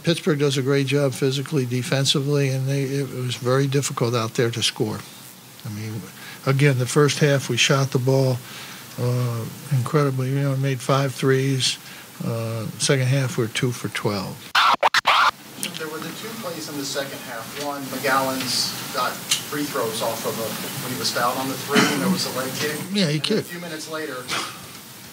Pittsburgh does a great job physically, defensively, and it was very difficult out there to score. I mean, again, the first half we shot the ball incredibly. Made 5 threes. Second half we were 2 for 12. There were the 2 plays in the second half. One, McGowan's got free throws off of when he was fouled on the 3, and there was a leg kick. Yeah, he kicked. A few minutes later.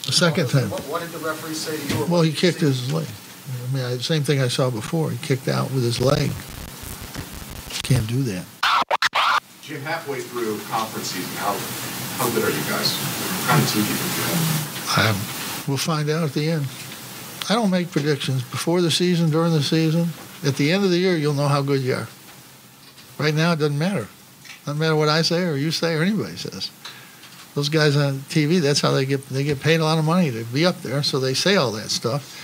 The second time. What did the referee say to you? Well, he kicked his leg. I mean, same thing I saw before. He kicked out with his leg. Can't do that. Jim, halfway through conference season, how good are you guys? What kind of team do you think you have? We'll find out at the end. I don't make predictions before the season, during the season. At the end of the year, you'll know how good you are. Right now, it doesn't matter. Doesn't matter what I say or you say or anybody says. Those guys on TV, that's how they get paid a lot of money to be up there, so they say all that stuff.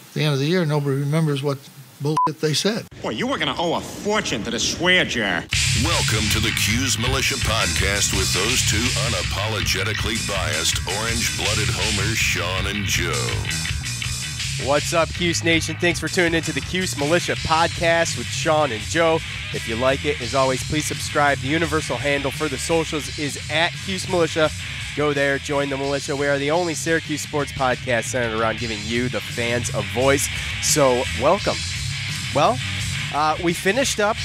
At the end of the year, nobody remembers what bullshit they said. Boy, you were going to owe a fortune to the swear jar. Welcome to the Cuse Militia Podcast with those 2 unapologetically biased, orange-blooded homers, Sean and Joe. What's up, Cuse Nation? Thanks for tuning into the Cuse Militia Podcast with Sean and Joe. If you like it, as always, please subscribe. The universal handle for the socials is at Cuse Militia. Go there, join the militia. We are the only Syracuse sports podcast centered around giving you, the fans, a voice. So, welcome. Well, we finished up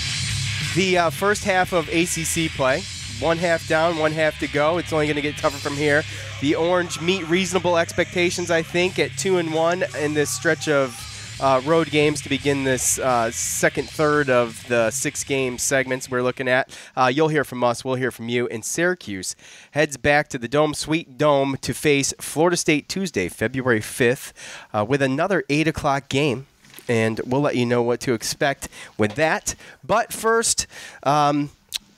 the first half of ACC play. 1 half down, 1 half to go. It's only going to get tougher from here. The Orange meet reasonable expectations, I think, at 2-1 in this stretch of road games to begin this second third of the 6-game segments we're looking at. You'll hear from us. We'll hear from you. And Syracuse heads back to the Dome, Sweet Dome, to face Florida State Tuesday, February 5th, with another 8 o'clock game. And we'll let you know what to expect with that. But first,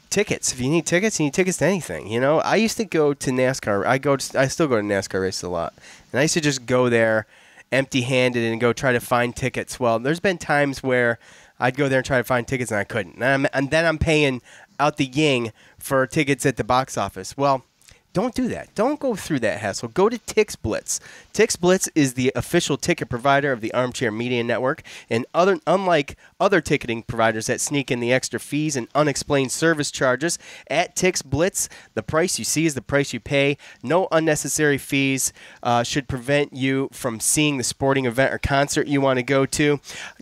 tickets. If you need tickets, you need tickets to anything. I used to go to NASCAR. I still go to NASCAR races a lot. And I used to just go there empty-handed and go try to find tickets. Well, there's been times where I'd go there and try to find tickets and I couldn't. And then I'm paying out the ying for tickets at the box office. Well, don't do that. Don't go through that hassle. Go to TixBlitz. TixBlitz is the official ticket provider of the Armchair Media Network, and unlike other ticketing providers that sneak in the extra fees and unexplained service charges, at TixBlitz, the price you see is the price you pay. No unnecessary fees should prevent you from seeing the sporting event or concert you want to go to.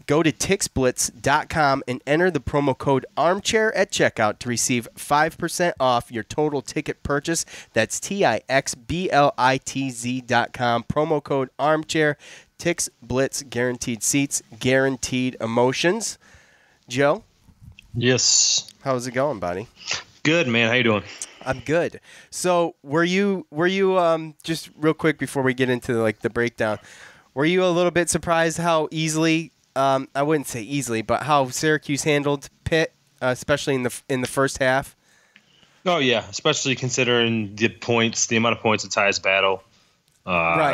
Go to TixBlitz.com and enter the promo code ARMCHAIR at checkout to receive 5% off your total ticket purchase. That's TixBlitz.com. Promo code ARMCHAIR. TixBlitz, guaranteed seats, guaranteed emotions. Joe? Yes. How's it going, buddy? Good, man. How you doing? I'm good. So, were you just real quick before we get into the breakdown, were you a little bit surprised how easily, I wouldn't say easily, but how Syracuse handled Pitt, especially in the first half? Oh yeah, especially considering the amount of points the Tyus Battle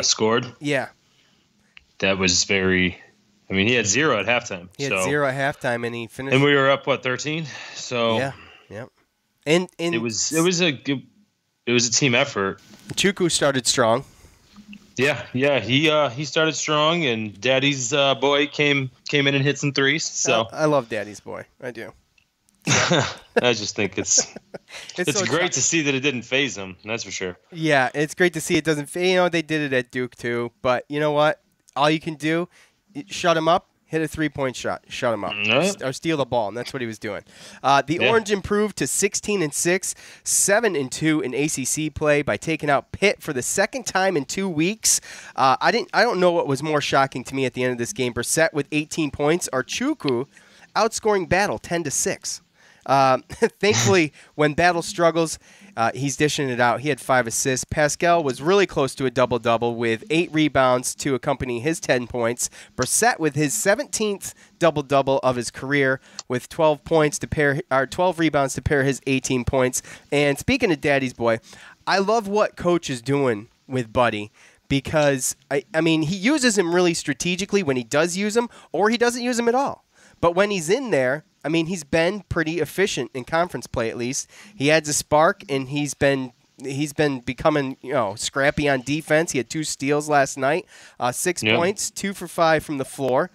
scored. Yeah. That was very. I mean, he had 0 at halftime. He had 0 at halftime, and he finished. And we were up 13. So yeah. And it was a team effort. Chuku started strong. Yeah, he started strong, and Daddy's boy came in and hit some threes. So I love Daddy's boy. I do. I just think it's so great to see that it didn't faze him. That's for sure. Yeah, it's great to see it doesn't faze. They did it at Duke too. But you know what? All you can do, shut him up, hit a 3-point shot, shut him up, or steal the ball, and that's what he was doing. Orange improved to 16-6, 7-2 in ACC play by taking out Pitt for the second time in 2 weeks. I don't know what was more shocking to me at the end of this game: Brissett with 18 points, or Chuku outscoring Battle 10-6. Thankfully, when Battle struggles, he's dishing it out. He had 5 assists. Pascal was really close to a double-double with 8 rebounds to accompany his 10 points. Brissett with his 17th double-double of his career with 12 rebounds to pair his 18 points. And speaking of Daddy's boy, I love what Coach is doing with Buddy. Because, I mean, he uses him really strategically when he does use him, or he doesn't use him at all. But when he's in there, I mean, he's been pretty efficient in conference play, at least. He adds a spark, and he's been he's been becoming, scrappy on defense. He had 2 steals last night, 6 points, 2 for 5 from the floor.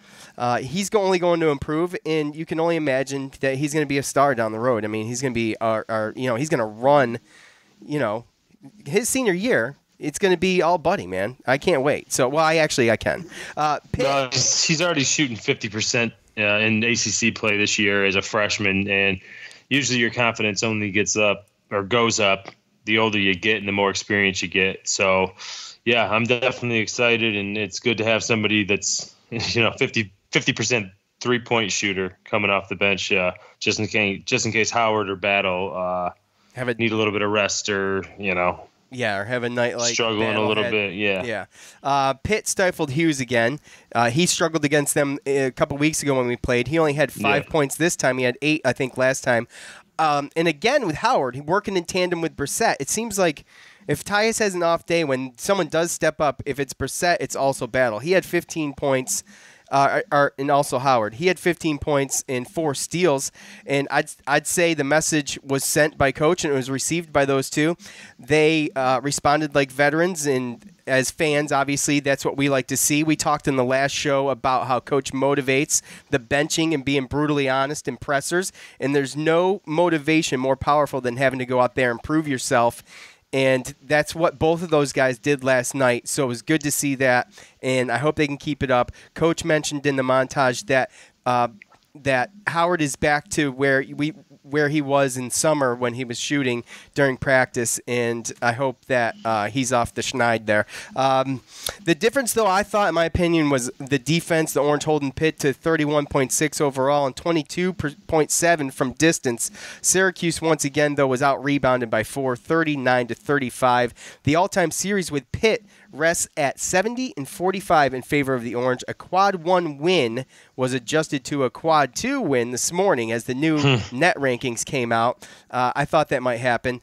He's only going to improve, and you can only imagine that he's going to be a star down the road. I mean, he's going to be he's going to run, his senior year. It's going to be all Buddy, man. I can't wait. So, I can. No, he's already shooting 50% in ACC play this year as a freshman, and usually your confidence only goes up the older you get and the more experience you get. So, yeah, I'm definitely excited, and it's good to have somebody that's 50% 3-point shooter coming off the bench, just in case Howard or Battle need a little bit of rest or Yeah, or have a night like struggling a little bit. Yeah. Pitt stifled Hughes again. He struggled against them a couple weeks ago when we played. He only had 5 points this time. He had 8, I think, last time. And again with Howard, working in tandem with Brissett. It seems like if Tyus has an off day, when someone does step up, if it's Brissett, it's also Battle. He had 15 points. And also Howard. He had 15 points and 4 steals, and I'd say the message was sent by Coach and it was received by those two. They responded like veterans, and as fans, obviously, that's what we like to see. We talked in the last show about how Coach motivates the benching and being brutally honest in pressers, and there's no motivation more powerful than having to go out there and prove yourself. And that's what both of those guys did last night. So it was good to see that, and I hope they can keep it up. Coach mentioned in the montage that that Howard is back to where he was in summer when he was shooting during practice, and I hope that he's off the schneid there. The difference, though, I thought, in my opinion, was the defense. The Orange holding Pitt to 31.6 overall and 22.7 from distance. Syracuse, once again, though, was out-rebounded by 4, 39-35. The all-time series with Pitt rests at 70-45 in favor of the Orange. A quad 1 win was adjusted to a quad 2 win this morning as the new net rankings came out. I thought that might happen.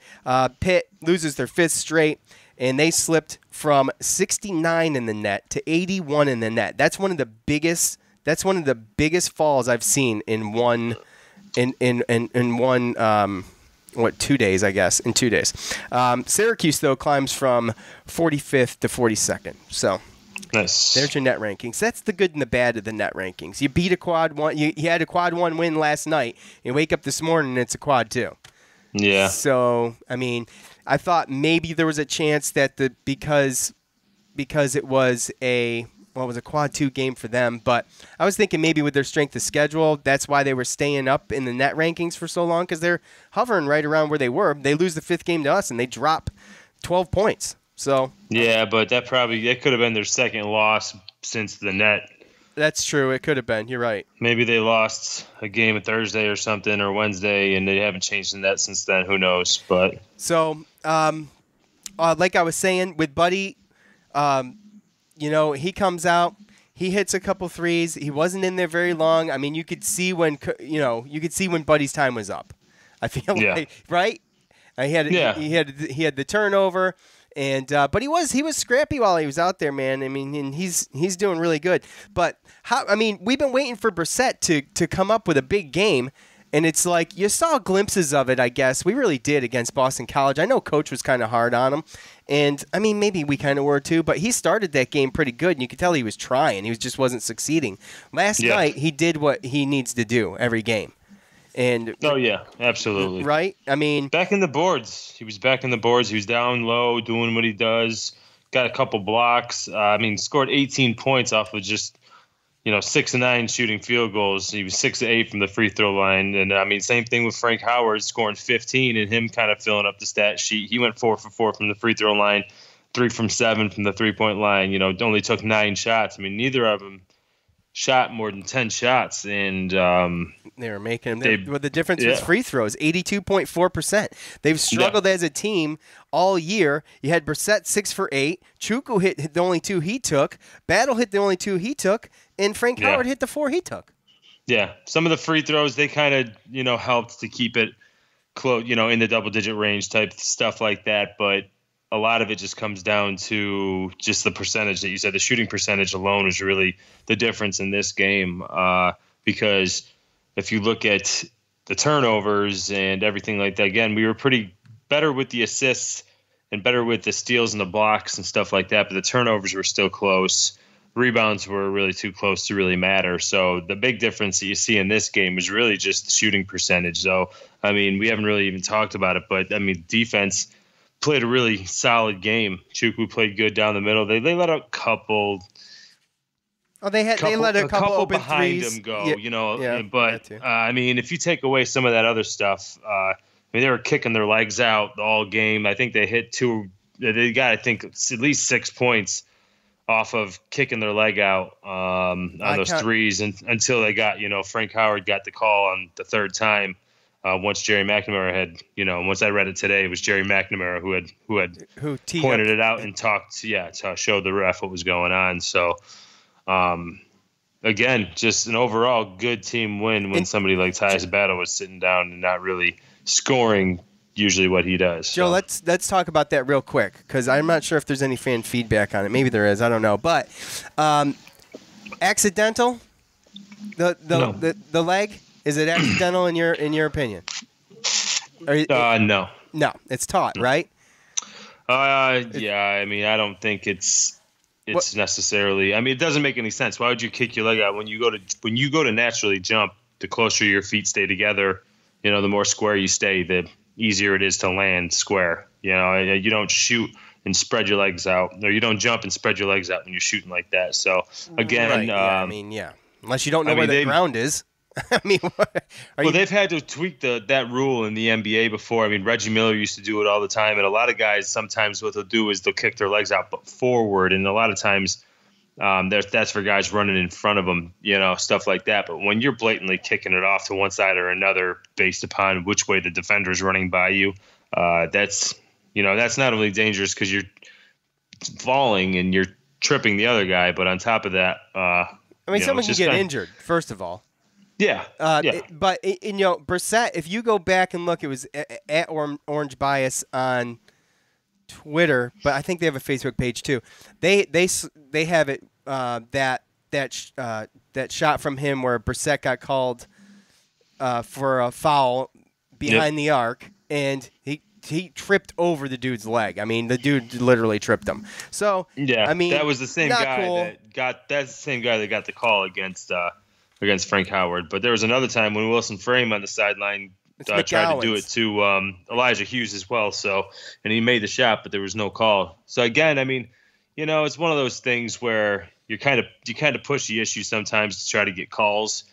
Pitt loses their 5th straight, and they slipped from 69 in the net to 81 in the net. That's one of the biggest falls I've seen in one 2 days, I guess, in 2 days. Syracuse, though, climbs from 45th to 42nd. So nice. There's your net rankings. That's the good and the bad of the net rankings. You beat a quad 1. You had a quad 1 win last night. You wake up this morning and it's a quad 2. Yeah. So, I mean, I thought maybe there was a chance that because it was a quad 2 game for them, but I was thinking maybe with their strength of schedule, that's why they were staying up in the net rankings for so long, because they're hovering right around where they were. They lose the 5th game to us, and they drop 12 points. So yeah, but that could have been their second loss since the net. That's true. It could have been. You're right. Maybe they lost a game at Thursday or something, or Wednesday, and they haven't changed the net since then. Who knows? But so, like I was saying with Buddy, he comes out, he hits a couple threes. He wasn't in there very long. I mean, you could see when Buddy's time was up. I feel like, right? He had the turnover, and but he was scrappy while he was out there, man. I mean, and he's doing really good. But we've been waiting for Brissett to come up with a big game. And it's like you saw glimpses of it, I guess. We really did against Boston College. I know Coach was kind of hard on him. And, I mean, maybe we kind of were too. But he started that game pretty good, and you could tell he was trying. He just wasn't succeeding. Last night, he did what he needs to do every game. And oh, yeah, absolutely. Right? I mean, back in the boards. He was back in the boards. He was down low, doing what he does. Got a couple blocks. Scored 18 points off of just 6 of 9 shooting field goals. He was 6 of 8 from the free throw line. And same thing with Frank Howard scoring 15 and him kind of filling up the stat sheet. He went 4 for 4 from the free throw line, 3 from 7 from the 3-point line. Only took 9 shots. Neither of them shot more than 10 shots. And they were making them. The difference was free throws, 82.4%. They've struggled as a team all year. You had Brissett 6 for 8. Chuku hit the only 2 he took. Battle hit the only 2 he took. And Frank Howard hit the 4 he took. Yeah, some of the free throws, they kind of, helped to keep it close, in the double-digit range type stuff like that. But a lot of it just comes down to just the percentage that you said. The shooting percentage alone is really the difference in this game because if you look at the turnovers and everything like that, again, we were pretty better with the assists and better with the steals and the blocks and stuff like that. But the turnovers were still close. Rebounds were really too close to really matter. So the big difference that you see in this game is really just the shooting percentage. So, I mean, we haven't really even talked about it, but I mean, defense played a really solid game. Chukwu played good down the middle. They let a couple. Oh, they let a couple open behind threes. them go, Yeah, but I mean, if you take away some of that other stuff, I mean, they were kicking their legs out all game. I think they hit they got, I think, at least 6 points off of kicking their leg out on those threes until they got, Frank Howard got the call on the third time. Once Jerry McNamara had, once I read it today, it was Jerry McNamara who had pointed it out and showed the ref what was going on. So, again, just an overall good team win when somebody like Tyus Battle was sitting down and not really scoring usually what he does. Joe, let's talk about that real quick because I'm not sure if there's any fan feedback on it. Maybe there is. I don't know. But accidental, the leg, is it accidental in your opinion? No. No, it's taught, right? Yeah. I mean, I don't think it's necessarily. I mean, it doesn't make any sense. Why would you kick your leg out when you go to naturally jump? The closer your feet stay together, the more square you stay, the easier it is to land square. You don't shoot and spread your legs out, or you don't jump and spread your legs out when you're shooting like that. So again, right. Unless you don't know where the ground is. I mean, they've had to tweak that rule in the NBA before. I mean, Reggie Miller used to do it all the time, and a lot of guys sometimes what they'll do is they'll kick their legs out but forward, and a lot of times that's for guys running in front of them, stuff like that. But when you're blatantly kicking it off to one side or another based upon which way the defender's running by you, that's not only dangerous because you're falling and you're tripping the other guy, but on top of that, someone can get injured, first of all. Yeah. But Brissett, if you go back and look, it was at Orange Bias on Twitter, but I think they have a Facebook page too. They have it that shot from him where Brissett got called for a foul behind the arc, and he tripped over the dude's leg. I mean, the dude literally tripped him. So I mean, that was the same guy cool. that's the same guy that got the call against Frank Howard. But there was another time when Wilson Frame on the sideline tried to do it to Elijah Hughes as well. So, and he made the shot, but there was no call. So again, I mean, it's one of those things where you kind of push the issue sometimes to try to get calls.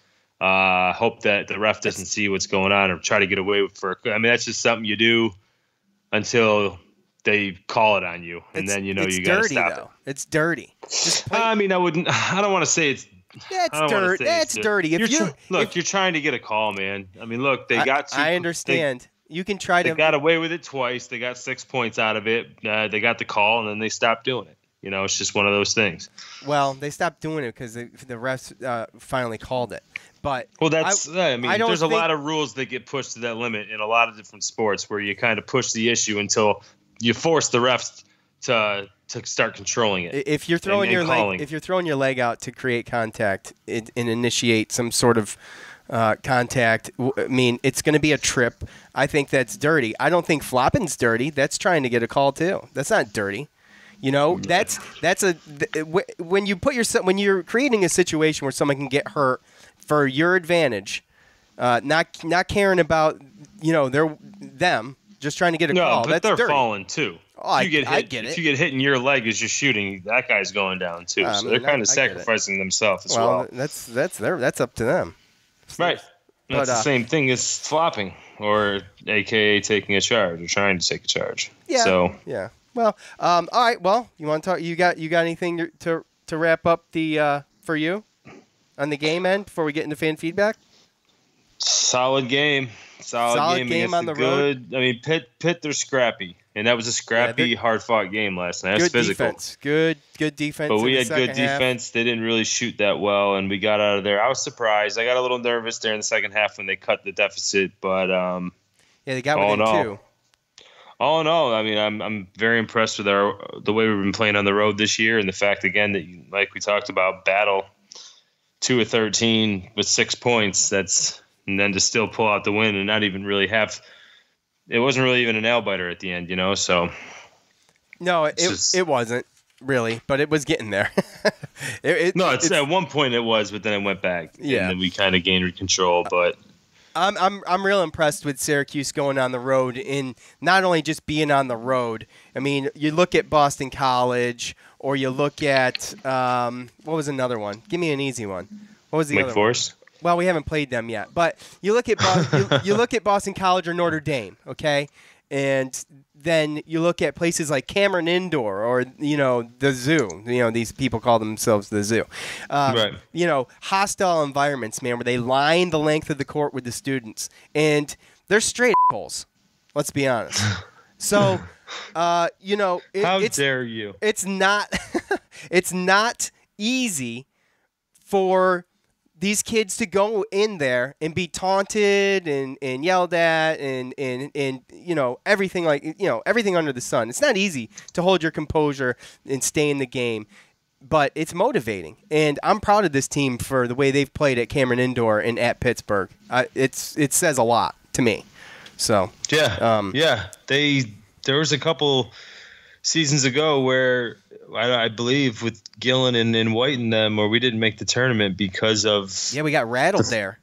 Hope that the ref doesn't see what's going on or try to get away with it. I mean, that's just something you do until they call it on you, and then you got to stop it. It's dirty. I mean, I don't want to say it's. That's dirty. That's dirty. You're trying to get a call, man. I mean, look, they got. I understand. You can try to. They got away with it twice. They got 6 points out of it. They got the call, and then they stopped doing it. It's just one of those things. Well, they stopped doing it because the refs finally called it. But there's a lot of rules that get pushed to that limit in a lot of different sports where you kind of push the issue until you force the refs to start controlling it. If you're throwing your leg out to create contact and initiate some sort of contact, I mean, it's going to be a trip. I think that's dirty. I don't think flopping's dirty. That's trying to get a call too. That's not dirty. When you're creating a situation where someone can get hurt for your advantage, not caring about them, just trying to get a call. But that's they're dirty. falling too. Oh, I get it. If you get hit in your leg as you're shooting, that guy's going down too. So they're kind of sacrificing themselves as well. That's up to them. Right. That's the same thing as flopping, or AKA taking a charge or trying to take a charge. Yeah. So yeah. Well, all right. Well, you want to talk? You got anything to wrap up the for you on the game end before we get into fan feedback? Solid game. Solid game on the road. I mean, Pitt, they're scrappy, and that was a scrappy, hard-fought game last night. That's physical. Defense. Good defense. But we had good defense. They didn't really shoot that well, and we got out of there. I was surprised. I got a little nervous there in the second half when they cut the deficit, but they got within 2. All in all, I mean, I'm very impressed with the way we've been playing on the road this year, and the fact again that, like we talked about, battle 2 of 13 with 6 points. And then to still pull out the win and not even really have – it wasn't really even a nail-biter at the end, So No, it wasn't really, but it was getting there. It's at one point it was, but then it went back. Yeah. And then we kind of gained control, but I'm real impressed with Syracuse going on the road, in not only just being on the road. I mean, you look at Boston College, or you look at what was another one? Give me an easy one. What was the Wake other Forest? one? Well, we haven't played them yet, but you look at you look at Boston College or Notre Dame, okay, and then you look at places like Cameron Indoor or the zoo. These people call themselves the zoo. Right. Hostile environments, man, where they line the length of the court with the students, and they're straight holes. Let's be honest. So, how dare you? It's not. It's not easy for these kids to go in there and be taunted and yelled at and everything everything under the sun. It's not easy to hold your composure and stay in the game, but it's motivating. And I'm proud of this team for the way they've played at Cameron Indoor and at Pittsburgh. It says a lot to me. So there was a couple seasons ago where I believe with Gillen and White and them, where we didn't make the tournament because of we got rattled there,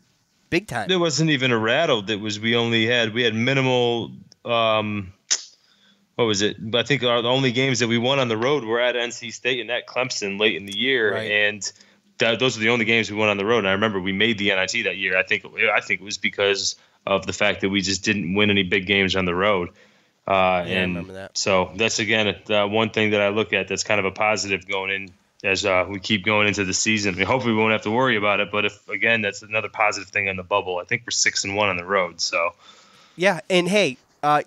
big time. There wasn't even a rattle. We had minimal. What was it? I think the only games that we won on the road were at NC State and at Clemson late in the year, right. And those were the only games we won on the road. And I remember we made the NIT that year. I think it was because of the fact that we just didn't win any big games on the road. I remember that. So that's, again, one thing that I look at that's kind of a positive going in as we keep going into the season. I mean, hopefully we won't have to worry about it, but that's another positive thing on the bubble. I think we're 6-1 on the road. So yeah, and hey,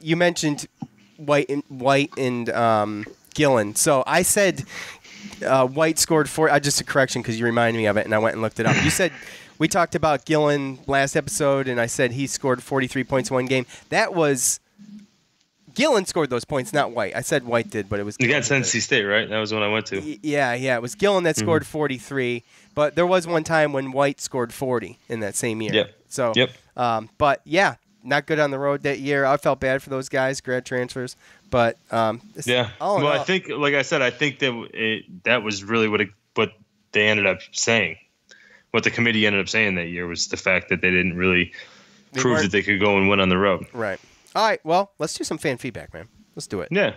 you mentioned White and Gillen. So I said White scored 4. Just a correction because you reminded me of it, and I went and looked it up. You said we talked about Gillen last episode, and I said he scored 43 points one game. That was Gillen scored those points, not White. I said White did, but it was Gillen. Against NC State, right? That was when I went to. Yeah. It was Gillen that scored 43, but there was one time when White scored 40 in that same year. Yep. So, but yeah, not good on the road that year. I felt bad for those guys, grad transfers, but I think, like I said, I think that was really what they ended up saying. What the committee ended up saying that year was the fact that they didn't really prove that they could go and win on the road. Right. All right, well, let's do some fan feedback, man. Let's do it. Yeah.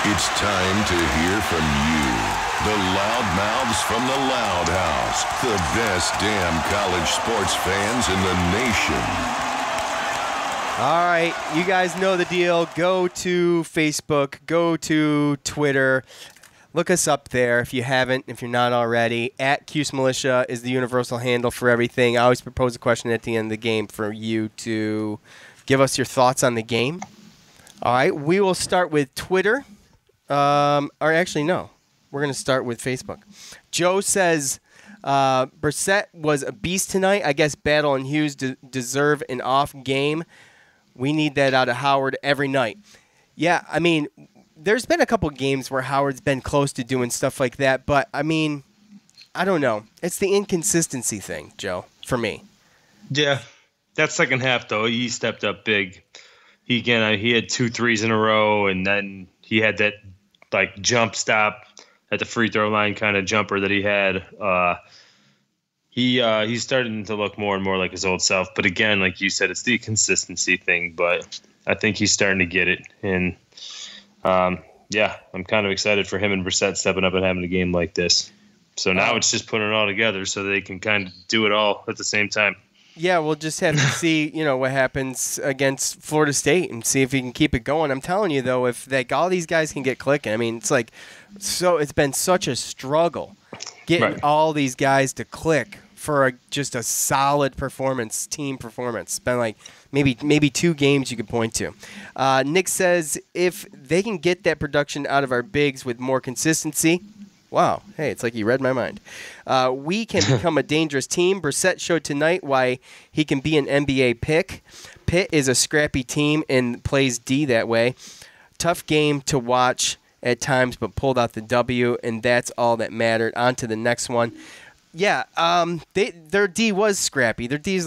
It's time to hear from you, the loudmouths from the Loud House, the best damn college sports fans in the nation. All right, you guys know the deal. Go to Facebook, go to Twitter. Look us up there if you haven't, if you're not already. At Cuse Militia is the universal handle for everything. I always propose a question at the end of the game for you to give us your thoughts on the game. All right, we will start with Twitter. Or actually, no. We're going to start with Facebook. Joe says, Brissett was a beast tonight. I guess Battle and Hughes deserve an off game. We need that out of Howard every night. Yeah, I mean, there's been a couple games where Howard's been close to doing stuff like that, but, I mean, I don't know. It's the inconsistency thing, Joe, for me. Yeah. That second half, though, he stepped up big. He had 2 threes in a row, and then he had that, jump stop at the free throw line kind of jumper that he had. He's starting to look more and more like his old self. But, again, like you said, it's the consistency thing, but I think he's starting to get it. And, I'm kind of excited for him and Brissett stepping up and having a game like this. So now it's just putting it all together so they can kind of do it all at the same time. Yeah, we'll just have to see, what happens against Florida State and see if he can keep it going. I'm telling you, though, if all these guys can get clicking, I mean, it's been such a struggle getting all these guys to click for just a solid team performance. It's been maybe 2 games you could point to. Nick says, if they can get that production out of our bigs with more consistency, wow, hey, it's like you read my mind. We can become a dangerous team. Brissett showed tonight why he can be an NBA pick. Pitt is a scrappy team and plays D that way. Tough game to watch at times, but pulled out the W, and that's all that mattered. On to the next one. Yeah, their D was scrappy. Their D's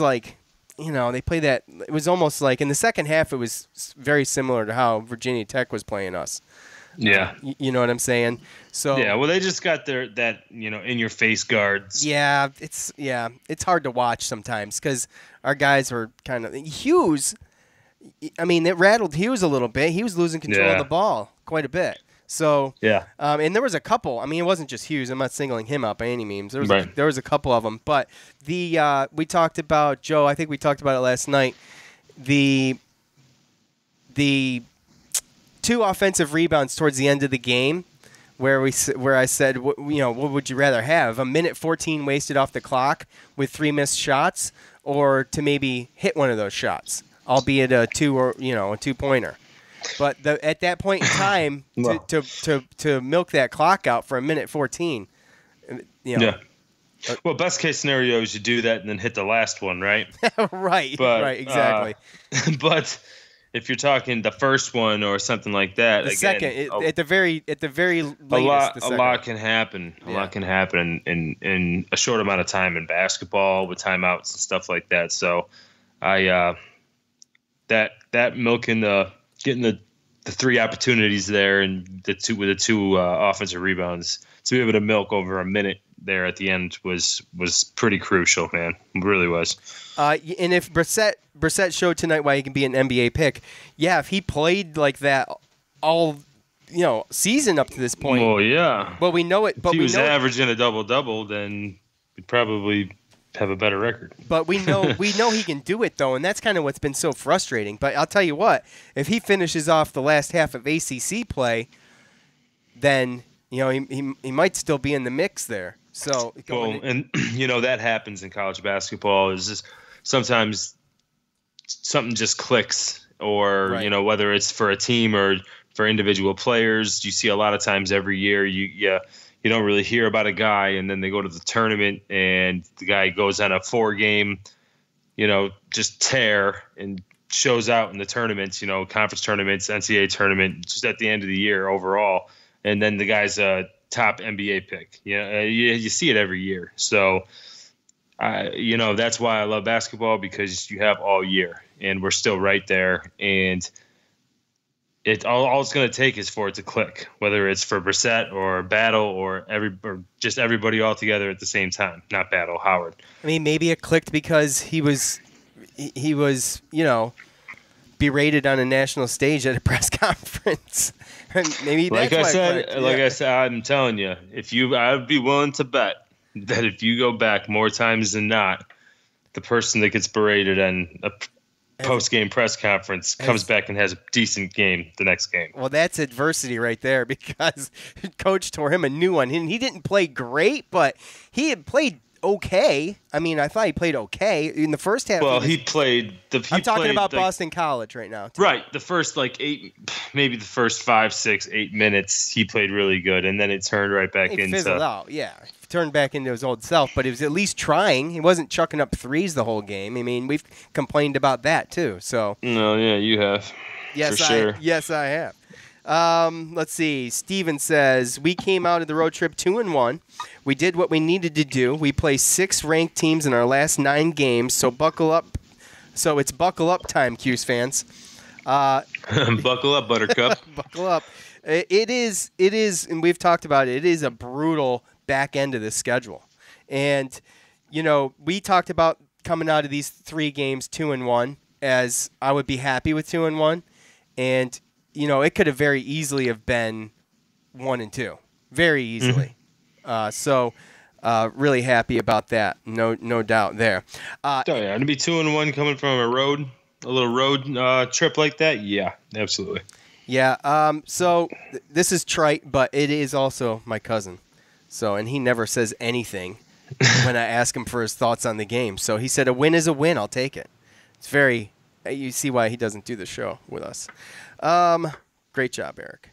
they play that. It was almost like in the second half, it was very similar to how Virginia Tech was playing us. Yeah. You know what I'm saying? So Yeah, well, they just got that in-your-face guards. Yeah, it's hard to watch sometimes because our guys were kind of Hughes. I mean, it rattled Hughes a little bit. He was losing control of the ball quite a bit. So yeah, and there was a couple. I mean, it wasn't just Hughes. I'm not singling him out by any means. There was a couple of them. But we talked about Joe. I think we talked about it last night. The 2 offensive rebounds towards the end of the game, where I said, what would you rather have? A minute 14 wasted off the clock with 3 missed shots, or to maybe hit one of those shots, albeit a 2-pointer. But at that point in time, to milk that clock out for a minute 14, Yeah. Well, best case scenario is you do that and then hit the last one, right? Right. But, right. Exactly. But if you're talking the first one or something like that, the again, second at the very latest, a lot can happen. A lot can happen in a short amount of time in basketball with timeouts and stuff like that. So, that milking getting the 3 opportunities there and the two offensive rebounds to be able to milk over a minute there at the end was pretty crucial, man. It really was. And if Brissett showed tonight why he can be an NBA pick, if he played like that all season up to this point. Well, yeah. Well, we know it. But if he was averaging a double-double, then we'd probably have a better record. But we know he can do it, though, and that's kind of what's been so frustrating. But I'll tell you what, if he finishes off the last half of ACC play, then he might still be in the mix there. So and that happens in college basketball. Is just sometimes something just clicks, or whether it's for a team or for individual players. You see a lot of times every year you don't really hear about a guy, and then they go to the tournament, and the guy goes on a 4-game, just tear and shows out in the tournaments, conference tournaments, NCAA tournament, just at the end of the year overall. And then the guy's a top NBA pick. You see it every year. So, that's why I love basketball, because you have all year, and we're still right there. And all it's going to take is for it to click, whether it's for Brissett or Battle or just everybody all together at the same time. Not Battle, Howard. I mean, maybe it clicked because he was berated on a national stage at a press conference. Maybe that's I said, I'm telling you, I would be willing to bet that if you go back more times than not, the person that gets berated on a post-game press conference comes back and has a decent game the next game. Well, that's adversity right there, because coach tore him a new one. And he didn't play great, but he had played okay. I mean, I thought he played okay in the first half. Well, he played. I'm talking about Boston College right now. Right. The first 8, maybe the first 5, 6, 8 minutes, he played really good, and then it turned right back into. Fizzled out. Yeah, turned back into his old self, but he was at least trying. He wasn't chucking up threes the whole game. I mean, we've complained about that too. So. No, yeah, you have. Yes, for sure. Yes, I have. Let's see. Steven says, we came out of the road trip 2-1. We did what we needed to do. We play 6 ranked teams in our last 9 games, so buckle up. So it's buckle up time, Cuse fans. Buckle up, Buttercup. Buckle up. It is, and we've talked about it, it is a brutal back end of the schedule. And, we talked about coming out of these 3 games 2-1, as I would be happy with 2-1. And it could have very easily have been 1-2, very easily. So really happy about that. No doubt there. To be 2-1 coming from a little road trip like that. Yeah, absolutely. Yeah. So this is trite, but it is also my cousin. So, and he never says anything when I ask him for his thoughts on the game. So he said, a win is a win. I'll take it. It's very, you see why he doesn't do the show with us. Great job, Eric.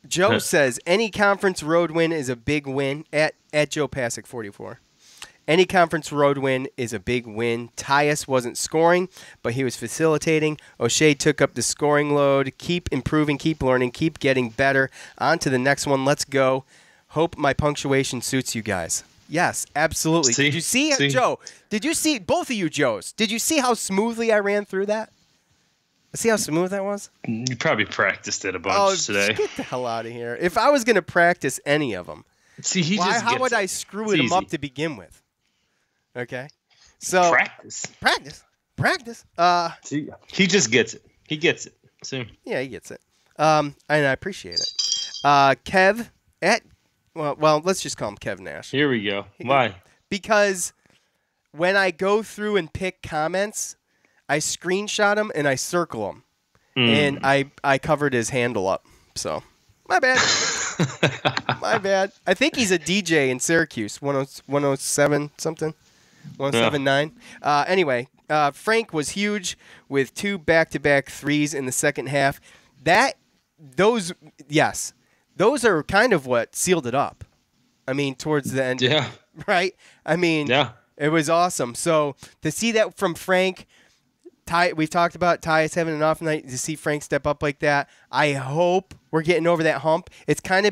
Joe says, any conference road win is a big win. At Joe Pasick 44. Any conference road win is a big win. Tyus wasn't scoring, but he was facilitating. O'Shea took up the scoring load. Keep improving, keep learning, keep getting better. On to the next one. Let's go. Hope my punctuation suits you guys. Yes, absolutely. See? Did you see, Joe? Did you see, both of you Joes, did you see how smoothly I ran through that? See how smooth that was? You probably practiced it a bunch today. Get the hell out of here. If I was going to practice any of them, See, how would I screw them up to begin with? Okay? So Practice. See, he just gets it. He gets it. See? Yeah, he gets it. And I appreciate it. Kev at well, let's just call him Kev Nash. Here we go. Why? Because when I go through and pick comments, I screenshot them and I circle them. And I covered his handle up. So, my bad. My bad. I think he's a DJ in Syracuse, 107 something. 179. Yeah. Anyway, Frank was huge with 2 back-to-back threes in the second half. Those are kind of what sealed it up. I mean, towards the end. Yeah. Right? I mean, yeah. It was awesome. So to see that from Frank, we've talked about Tyus having an off night. To see Frank step up like that, I hope we're getting over that hump. He's kind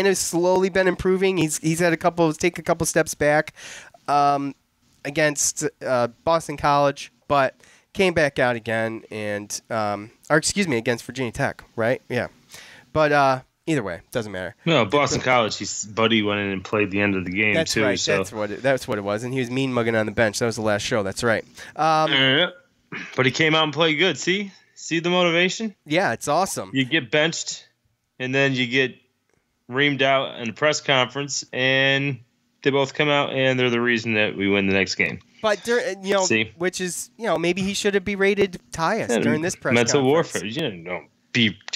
of slowly been improving. He's had take a couple steps back against Boston College, but came back out again and against Virginia Tech, right? Yeah. But either way, doesn't matter. No, Boston College, his buddy went in and played the end of the game that's too. Right. So. That's what it was, and he was mean mugging on the bench. That was the last show. That's right. But he came out and played good. See the motivation? Yeah, it's awesome. You get benched, and then you get reamed out in a press conference, and they both come out, and they're the reason that we win the next game. But which is maybe he should have berated Tyus during this press mental conference. warfare. You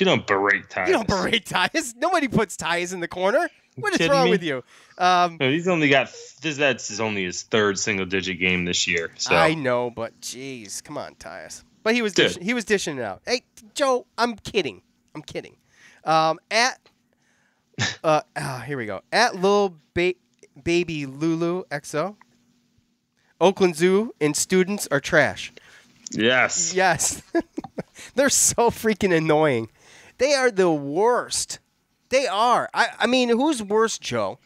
don't berate Tyus. You don't berate Tyus. Nobody puts Tyus in the corner. What is wrong with you? He's only got that's only his 3rd single-digit game this year. So. I know, but geez, come on, Tyus. But he was dishing it out. Hey, Joe, I'm kidding. Here we go. At Lil Baby Lulu XO. Oakland Zoo and students are trash. Yes. They're so freaking annoying. They are the worst. They are. I mean, who's worse, Joe?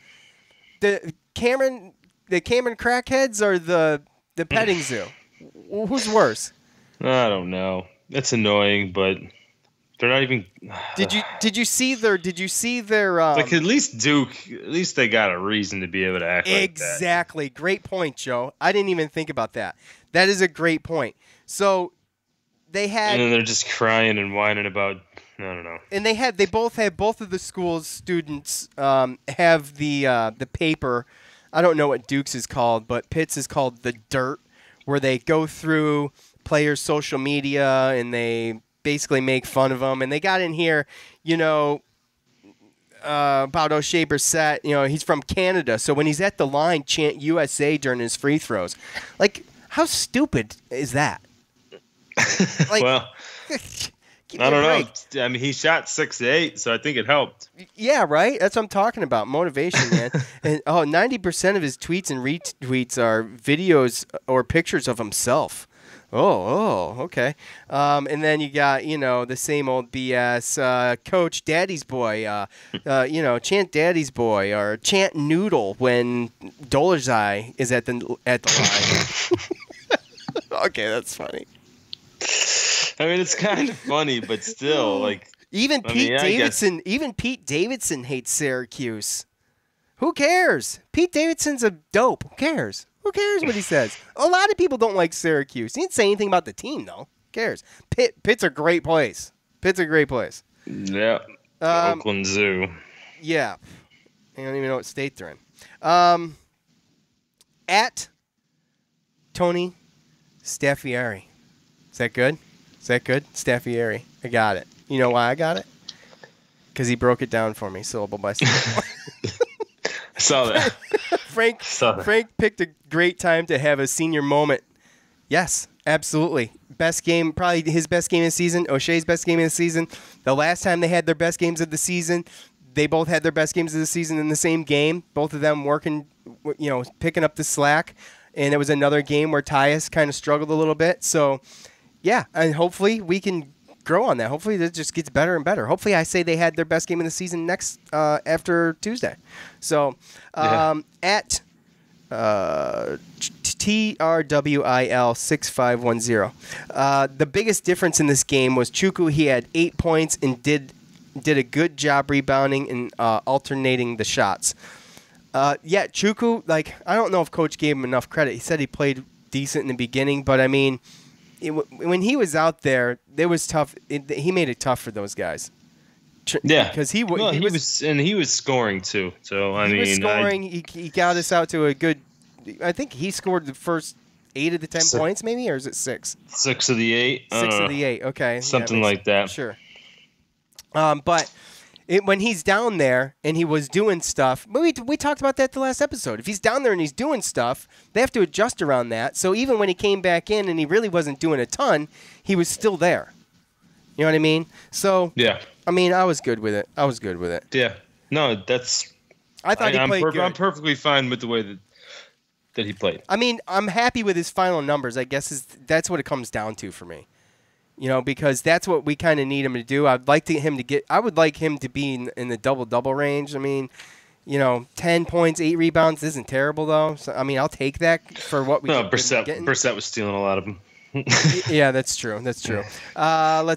The Cameron crackheads or the petting zoo? Who's worse? I don't know. That's annoying, but they're not even. Did you see their? Like at least Duke. At least they got a reason to be able to act like that. Exactly. Great point, Joe. I didn't even think about that. That is a great point. So they had. And then they're just crying and whining about. I don't know. And they both of the school's students have the paper. I don't know what Duke's is called, but Pitt's is called The Dirt, where they go through players' social media and they basically make fun of them. And they got in here, about O'Shea Brissett. He's from Canada, so when he's at the line, chant USA during his free throws. Like, how stupid is that? Like, well. I don't know. I mean, he shot 6 to 8, so I think it helped. Yeah, right? That's what I'm talking about. Motivation, man. And 90% of his tweets and retweets are videos or pictures of himself. Oh, okay. And then you got, the same old BS. Coach Daddy's Boy, chant Daddy's Boy, or chant Noodle when Dolerzai is at the line. Okay, that's funny. I mean, it's kind of funny, but still, like even Pete Davidson hates Syracuse. Who cares? Pete Davidson's a dope. Who cares? Who cares what he says? A lot of people don't like Syracuse. He didn't say anything about the team, though. Who cares? Pitt's a great place. Yeah. Oakland Zoo. Yeah. I don't even know what state they're in. At Tony Staffieri. Is that good? Staffieri. I got it. You know why I got it? Because he broke it down for me, syllable by syllable. I saw that. Frank picked a great time to have a senior moment. Yes, absolutely. Best game, probably his best game of the season, O'Shea's best game of the season. The last time they had their best games of the season, they both had their best games of the season in the same game. Both of them working, picking up the slack. And it was another game where Tyus kind of struggled a little bit. So, yeah, and hopefully we can grow on that. Hopefully it just gets better and better. Hopefully I say they had their best game of the season next after Tuesday. So, at TRWIL6510. The biggest difference in this game was Chuku. He had 8 points and did a good job rebounding and alternating the shots. Chuku, I don't know if Coach gave him enough credit. He said he played decent in the beginning, but I mean, when he was out there, it was tough. He made it tough for those guys. Yeah, because he was scoring too. So he was scoring. He got us out to a good. I think he scored the first 8 of the 10 points, maybe, or is it 6? 6 of the 8. 6 of the 8. Okay, something like that. Sure. But when he's down there and he was doing stuff, we talked about that the last episode. If he's down there and he's doing stuff, they have to adjust around that. So even when he came back in and he really wasn't doing a ton, he was still there. You know what I mean? So yeah. I mean, I was good with it. Yeah. No, that's. I thought he played good. I'm perfectly fine with the way that he played. I mean, I'm happy with his final numbers. I guess that's what it comes down to for me. You know, because that's what we kind of need him to do. I would like him to be in the double-double range. I mean, 10 points, 8 rebounds isn't terrible, though. So, I mean, I'll take that for what we Brissett was stealing a lot of them. Yeah, that's true. Let's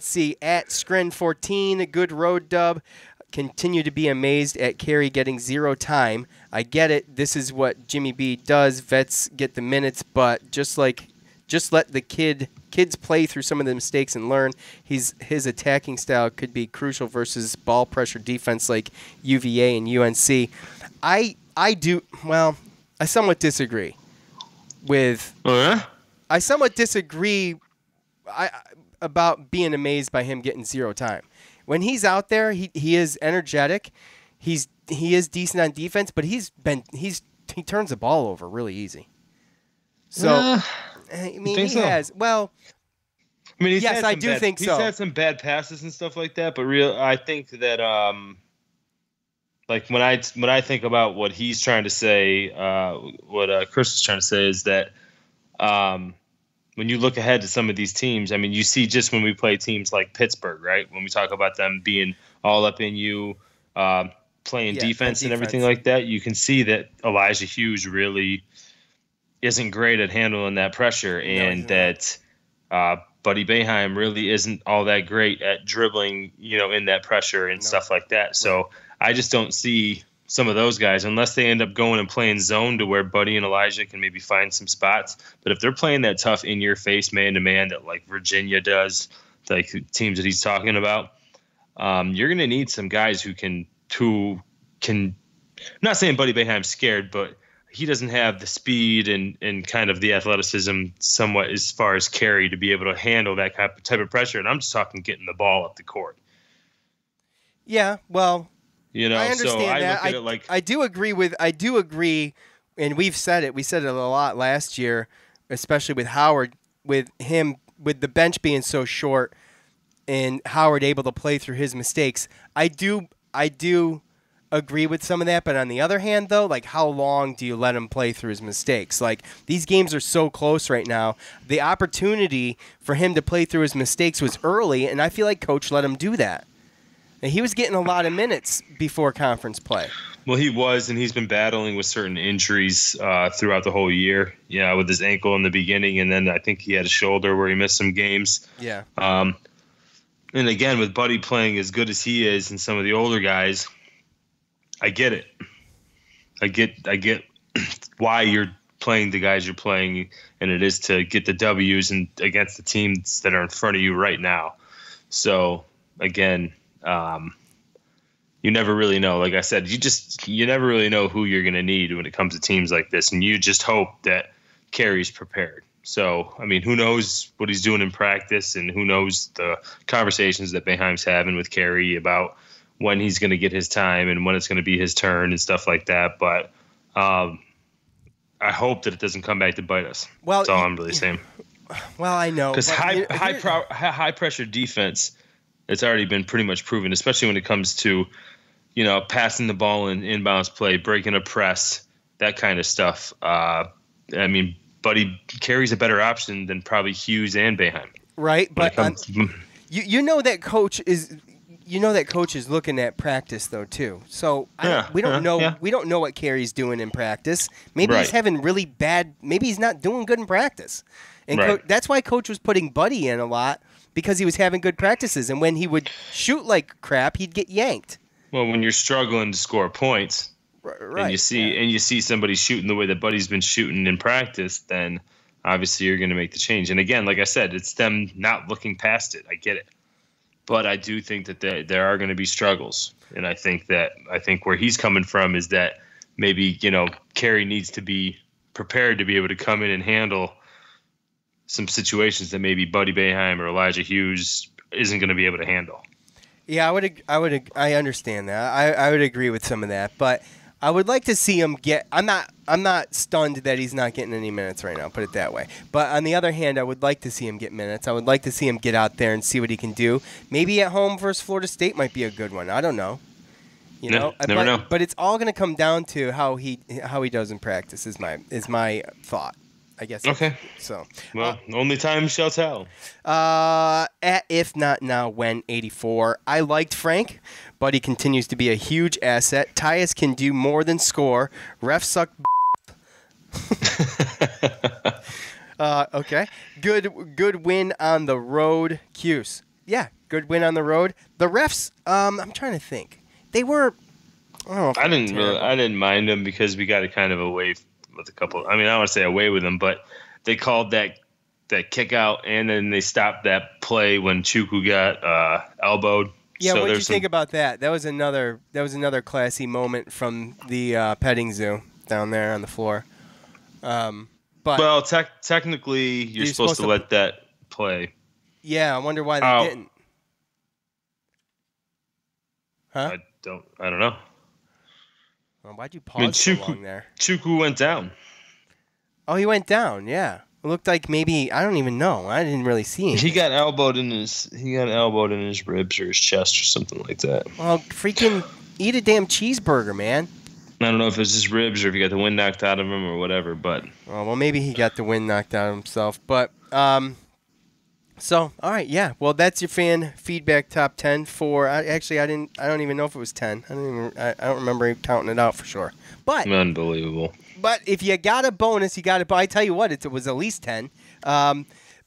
see. At Scrin14, a good road dub. Continue to be amazed at Carey getting 0 time. I get it. This is what Jimmy B does. Vets get the minutes, but just let the kids play through some of the mistakes and learn. His attacking style could be crucial versus ball pressure defense like UVA and UNC. I somewhat disagree with. Oh yeah? I somewhat disagree about being amazed by him getting 0 time. When he's out there, he is energetic. He is decent on defense, but he turns the ball over really easy. So I mean, he has. Well, I mean, yes, I do think so. He's had some bad passes and stuff like that, but I think that when I think about what he's trying to say, what Chris is trying to say is that when you look ahead to some of these teams, I mean, you see just when we play teams like Pittsburgh, right? When we talk about them being all up in you, playing defense and everything like that, you can see that Elijah Hughes really isn't great at handling that pressure, and that Buddy Boeheim really isn't all that great at dribbling, in that pressure and stuff like that. So I just don't see some of those guys, unless they end up going and playing zone to where Buddy and Elijah can maybe find some spots. But if they're playing that tough in-your-face man-to-man that like Virginia does, like teams that he's talking about, you're going to need some guys who can. I'm not saying Buddy Boeheim's scared, but he doesn't have the speed and kind of the athleticism somewhat as far as Carey to be able to handle that type of pressure. And I'm just talking getting the ball up the court. Yeah, well, I understand so that. I do agree, and we said it a lot last year, especially with Howard, with the bench being so short and Howard able to play through his mistakes. I do agree with some of that, but on the other hand, though, how long do you let him play through his mistakes? These games are so close right now. The opportunity for him to play through his mistakes was early, and I feel like Coach let him do that. And he was getting a lot of minutes before conference play. Well, he was, and he's been battling with certain injuries throughout the whole year. Yeah, with his ankle in the beginning, and then I think he had a shoulder where he missed some games. Yeah. And again, with Buddy playing as good as he is and some of the older guys, I get it. I get why you're playing the guys you're playing, and it is to get the W's and against the teams that are in front of you right now. So again, you never really know. Like I said, you never really know who you're going to need when it comes to teams like this, and you just hope that Carey's prepared. So, I mean, who knows what he's doing in practice, and who knows the conversations that Boeheim's having with Carey about when he's going to get his time and when it's going to be his turn and stuff like that. But I hope that it doesn't come back to bite us. Well, that's all I'm really saying. Well, I know. Because high pressure defense, it's already been pretty much proven, especially when it comes to, passing the ball in inbounds play, breaking a press, that kind of stuff. I mean, Buddy Carey's a better option than probably Hughes and Boeheim. Right, but you know that Coach is – you know that coach is looking at practice though too. So we don't know. Yeah. We don't know what Carey's doing in practice. Maybe he's Right. having really bad. Maybe he's not doing good in practice, and Right. that's why coach was putting Buddy in a lot because he was having good practices. And when he would shoot like crap, he'd get yanked. Well, when you're struggling to score points, Right. and you see somebody shooting the way that Buddy's been shooting in practice, then obviously you're going to make the change. And again, like I said, it's them not looking past it. I get it. But I do think that there are going to be struggles, and I think where he's coming from is that maybe Carey needs to be prepared to be able to come in and handle some situations that maybe Buddy Boeheim or Elijah Hughes isn't going to be able to handle. Yeah, I understand that. I would agree with some of that, but I would like to see him get. I'm not stunned that he's not getting any minutes right now. Put it that way. But on the other hand, I would like to see him get minutes. I would like to see him get out there and see what he can do. Maybe at home versus Florida State might be a good one. I don't know. Never but, know. But it's all going to come down to how he does in practice. Is my thought. I guess. Okay. So. Well, only time shall tell. At If Not Now When 84. I liked Frank, but he continues to be a huge asset. Tyus can do more than score. Ref suck. Okay. Good win on the road. Cuse. Yeah, good win on the road. The refs. I'm trying to think. They were. I didn't mind them because we got it kind of away with a couple. I mean, I don't want to say away with them, but they called that kick out, and then they stopped that play when Chuku got elbowed. Yeah, so what did you think about that? That was another classy moment from the petting zoo down there on the floor. But technically, you're supposed to let that play. Yeah, I wonder why they didn't. Huh? I don't know. Well, why'd you pause so long there? Chuku went down. Oh, he went down. Yeah, it looked like maybe I don't even know. I didn't really see him. He got elbowed in his ribs or his chest or something like that. Well, freaking eat a damn cheeseburger, man. I don't know if it was his ribs or if he got the wind knocked out of him or whatever, but well, maybe he got the wind knocked out of himself. But so all right, yeah. Well, that's your fan feedback top 10 for. I don't even know if it was 10. I don't remember counting it out for sure. But unbelievable. But if you got a bonus, you got it. But I tell you what, it was at least 10.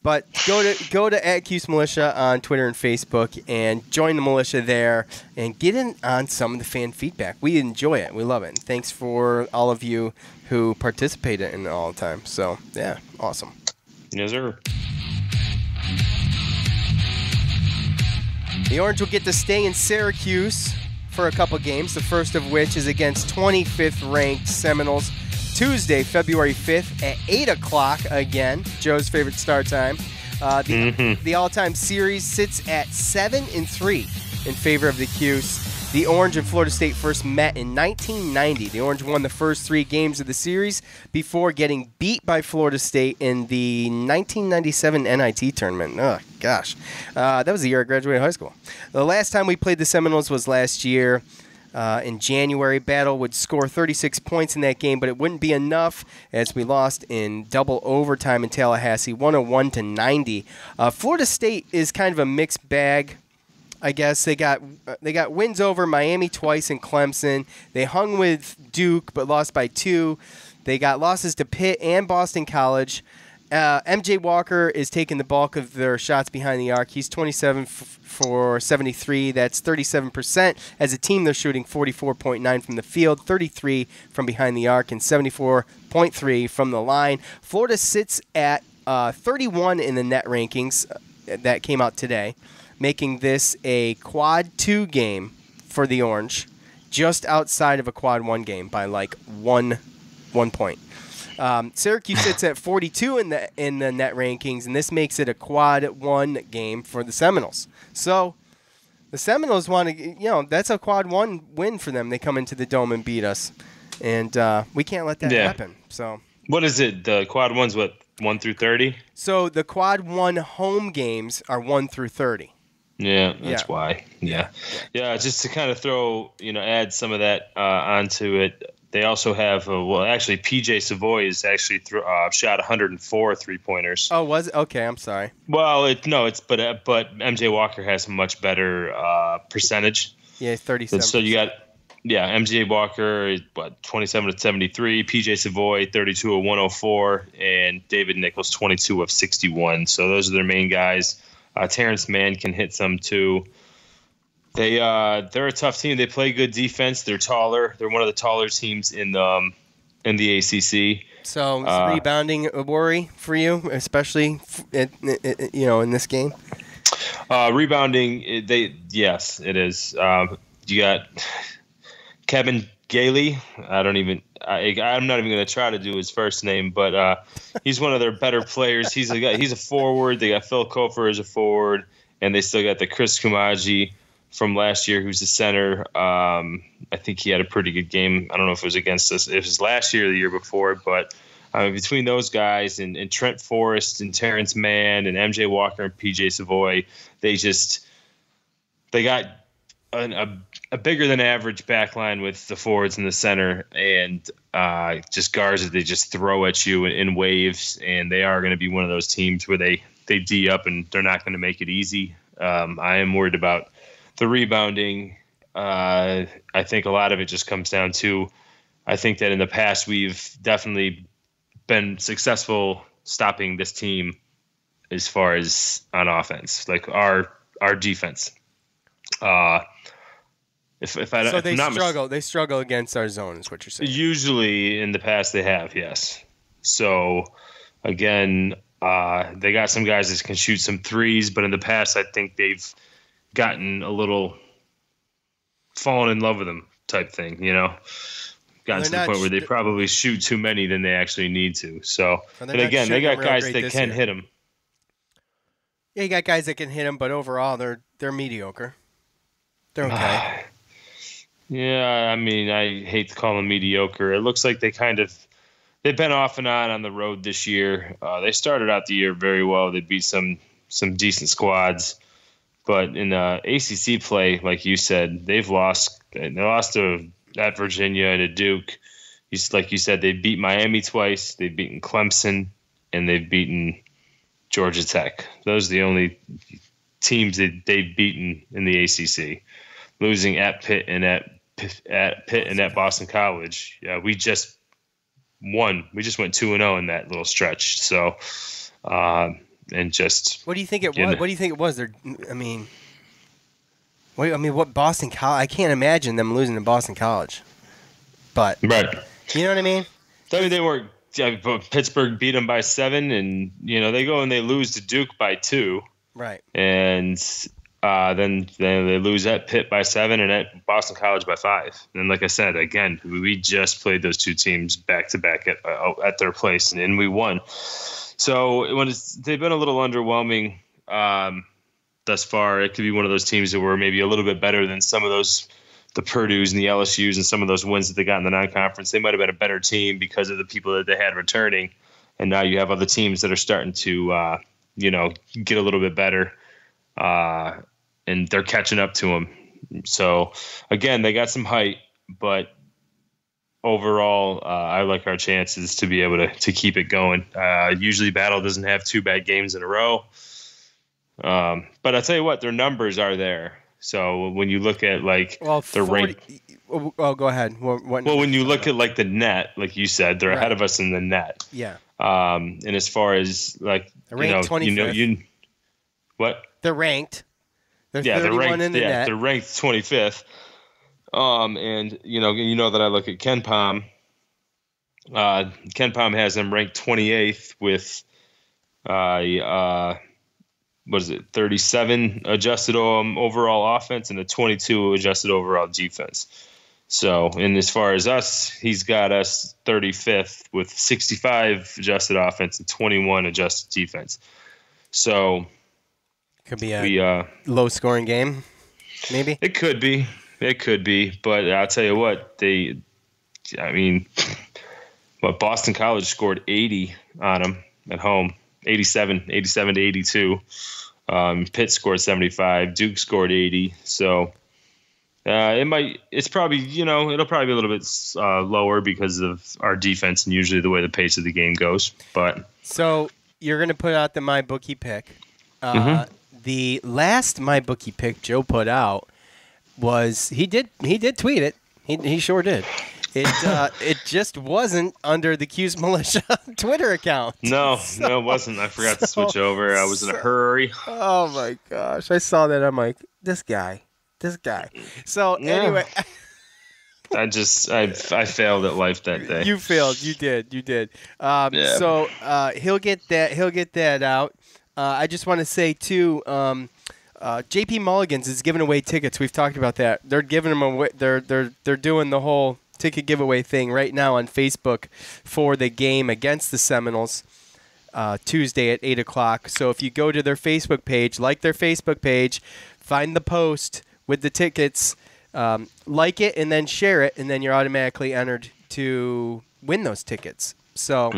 But go to @Cuse Militia on Twitter and Facebook and join the militia there and get in on some of the fan feedback. We enjoy it. We love it. And thanks for all of you who participated in it all the time. So yeah, awesome. Yes, sir. The Orange will get to stay in Syracuse for a couple games, the first of which is against 25th ranked Seminoles, Tuesday, February 5th at 8 o'clock again, Joe's favorite start time. The all-time series sits at 7-3 in favor of the Cuse. The Orange and Florida State first met in 1990. The Orange won the first 3 games of the series before getting beat by Florida State in the 1997 NIT tournament. Oh, gosh. That was the year I graduated high school. The last time we played the Seminoles was last year in January. Battle would score 36 points in that game, but it wouldn't be enough as we lost in double overtime in Tallahassee, 101-90. Florida State is kind of a mixed bag. I guess they got wins over Miami twice and Clemson. They hung with Duke but lost by 2. They got losses to Pitt and Boston College. MJ Walker is taking the bulk of their shots behind the arc. He's 27 for 73. That's 37%. As a team, they're shooting 44.9 from the field, 33 from behind the arc, and 74.3 from the line. Florida sits at 31 in the net rankings that came out today, making this a quad 2 game for the Orange, just outside of a quad 1 game by like one point. Syracuse sits at 42 in the net rankings, and this makes it a quad 1 game for the Seminoles. So the Seminoles want to, that's a quad 1 win for them. They come into the Dome and beat us, and we can't let that happen. So what is it? The quad 1's what, 1 through 30? So the quad 1 home games are 1 through 30. Yeah, why. Yeah, just to kind of throw, add some of that onto it. They also have actually PJ Savoy is actually shot 104 3-pointers. Oh, was it? Okay, I'm sorry. Well, but MJ Walker has a much better percentage. Yeah, 37%. So you got MJ Walker is 27 of 73, PJ Savoy 32 of 104, and David Nichols 22 of 61. So those are their main guys. Terrence Mann can hit some too. They're a tough team. They play good defense. They're taller. They're one of the taller teams in the ACC. So is rebounding a worry for you, especially in this game? Rebounding, yes, it is. You got Kevin Gailey. I'm not even going to try to do his first name, but he's one of their better players. He's a forward. They got Phil Kofer as a forward, and they still got the Chris Kumaji from last year, who's the center. I think he had a pretty good game. I don't know if it was against us. It was last year or the year before, but between those guys and Trent Forrest and Terrence Mann and MJ Walker and PJ Savoy, they got a bigger than average back line with the forwards in the center and just guards that they just throw at you in waves. And they are going to be one of those teams where they D up and they're not going to make it easy. I am worried about the rebounding. I think a lot of it just comes down to, I think that in the past we've definitely been successful stopping this team as far as on offense, like our defense. They struggle against our zone, is what you're saying. Usually in the past they have, yes. So again, they got some guys that can shoot some threes, but in the past I think they've gotten a little fallen in love with them type thing, gotten to the point where they probably shoot too many than they actually need to. So, and again, they got guys that can hit them. Yeah, you got guys that can hit them, but overall they're mediocre. They're okay. Yeah, I mean, I hate to call them mediocre. It looks like they've been off and on the road this year. They started out the year very well. They beat some decent squads, but in ACC play, like you said, they lost at Virginia and at Duke. Like you said, they beat Miami twice. They've beaten Clemson, and they've beaten Georgia Tech. Those are the only teams that they've beaten in the ACC. Losing at Pitt and at Boston College. Yeah, we just won. We just went 2-0 in that little stretch. So, and just what do you think it was? What do you think it was? What Boston College? I can't imagine them losing to Boston College. But right, you know what I mean? I mean, they weren't. Pittsburgh beat them by 7, and they go and they lose to Duke by 2. Right, and then they lose at Pitt by 7 and at Boston College by 5. And like I said, again, we just played those two teams back to back at their place, and we won. So they've been a little underwhelming thus far. It could be one of those teams that were maybe a little bit better than some of the Purdue's and the LSU's and some of those wins that they got in the non-conference. They might have been a better team because of the people that they had returning. And now you have other teams that are starting to, get a little bit better. And they're catching up to them. So again, they got some height, but overall, I like our chances to be able to keep it going. Usually Battle doesn't have 2 bad games in a row. But I'll tell you what, their numbers are there. So when you look at the rank. Oh, go ahead. When you look at the net, like you said, they're ahead of us in the net. Yeah. And as far as they're ranked 25th. What? They're ranked. They're they're ranked. in the net. They're ranked 25th. And that I look at KenPom. KenPom has them ranked 28th with 37 adjusted overall offense and a 22 adjusted overall defense. So, and as far as us, he's got us 35th with 65 adjusted offense and 21 adjusted defense. So, could be a low-scoring game, maybe. It could be, but I'll tell you what, Boston College scored 80 on them at home, 87 to 82. Pitt scored 75. Duke scored 80. So, It's probably, it'll probably be a little bit lower because of our defense and usually the way the pace of the game goes. But so you're going to put out the MyBookie pick. The last MyBookie pick Joe put out was he did tweet it. He sure did. It just wasn't under the Cuse Militia Twitter account. No, it wasn't. I forgot to switch over. I was in a hurry. Oh my gosh! I saw that. I'm like, this guy. So anyway, I failed at life that day. You failed. You did. So he'll get that out. I just want to say too, JP Mulligan's is giving away tickets. We've talked about that. They're giving them away. They're doing the whole ticket giveaway thing right now on Facebook for the game against the Seminoles. Tuesday at 8:00. So if you go to their Facebook page, like their Facebook page, find the post with the tickets, like it, and then share it, and then you're automatically entered to win those tickets. So,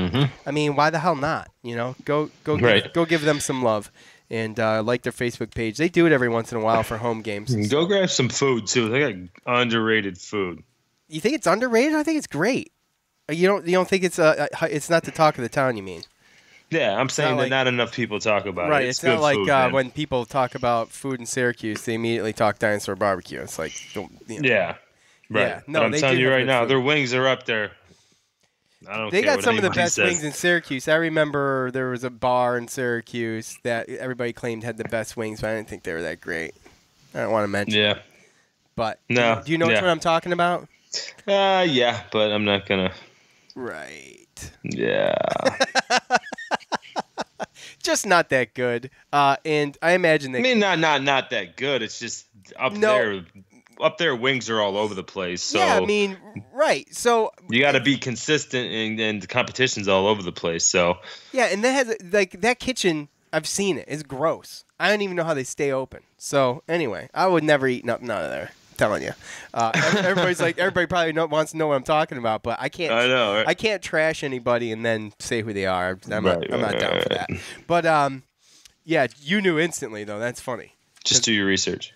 I mean, why the hell not? Go give them some love, and like their Facebook page. They do it every once in a while for home games. Go grab some food too. They got underrated food. You think it's underrated? I think it's great. You don't think it's not the talk of the town? You mean? Yeah, I'm saying that not enough people talk about it. Right, it's not like when people talk about food in Syracuse, they immediately talk dinosaur barbecue. It's like, yeah, right. Yeah, no, but I'm telling you right now, their wings are up there. They got some of the best wings in Syracuse. I remember there was a bar in Syracuse that everybody claimed had the best wings, but I didn't think they were that great. I don't want to mention. Yeah. But no, do you know which one I'm talking about? Yeah, but I'm not gonna. Right. Yeah. Just not that good. And I imagine they. I mean, not that good. It's just there. Up there, wings are all over the place. So yeah, I mean, right. So you got to be consistent, and the competition's all over the place. So yeah, and that has that kitchen. I've seen it. It's gross. I don't even know how they stay open. So anyway, I would never eat nothing out of there. Telling you, everybody probably wants to know what I'm talking about, but I can't. I know. Right? I can't trash anybody and then say who they are. I'm not down for that. But yeah, you knew instantly though. That's funny. Just do your research.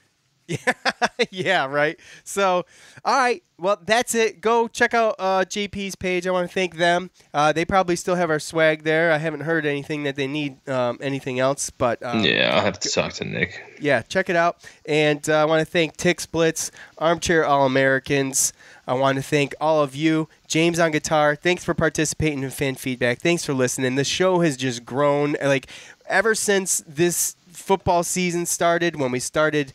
Yeah, right. So, all right. Well, that's it. Go check out JP's page. I want to thank them. They probably still have our swag there. I haven't heard anything that they need anything else. But yeah, I'll have to talk to Nick. Yeah, check it out. And I want to thank Tick Splits, Armchair All-Americans. I want to thank all of you. James on guitar, thanks for participating in fan feedback. Thanks for listening. The show has just grown. Like, ever since this football season started, when we started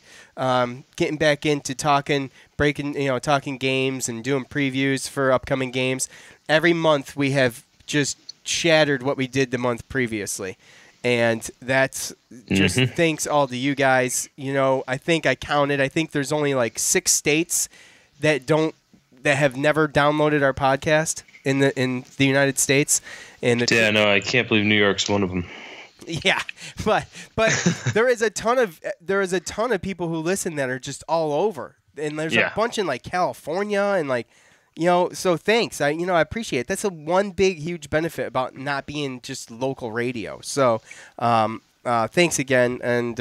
getting back into talking games and doing previews for upcoming games, every month we have just shattered what we did the month previously. And that's just thanks all to you guys. I think I counted. I think there's only like 6 states that have never downloaded our podcast in the United States. And I can't believe New York's one of them. Yeah, but there is a ton of people who listen that are just all over, and there's a bunch in like California and like, so thanks. I appreciate it. That's one big huge benefit about not being just local radio. So thanks again, and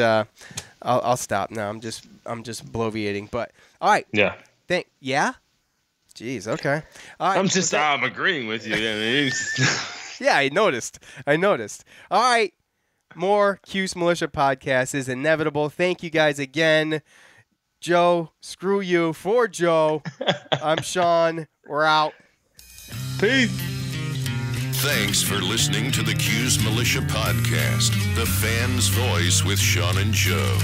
I'll stop now. I'm just bloviating, but all right. Yeah. Yeah. Jeez. Okay. All right. I'm agreeing with you. Yeah, I noticed. All right. More Cuse Militia podcast is inevitable. Thank you guys again. Joe, screw you. For Joe, I'm Sean. We're out. Peace. Thanks for listening to the Cuse Militia podcast, the fan's voice with Sean and Joe.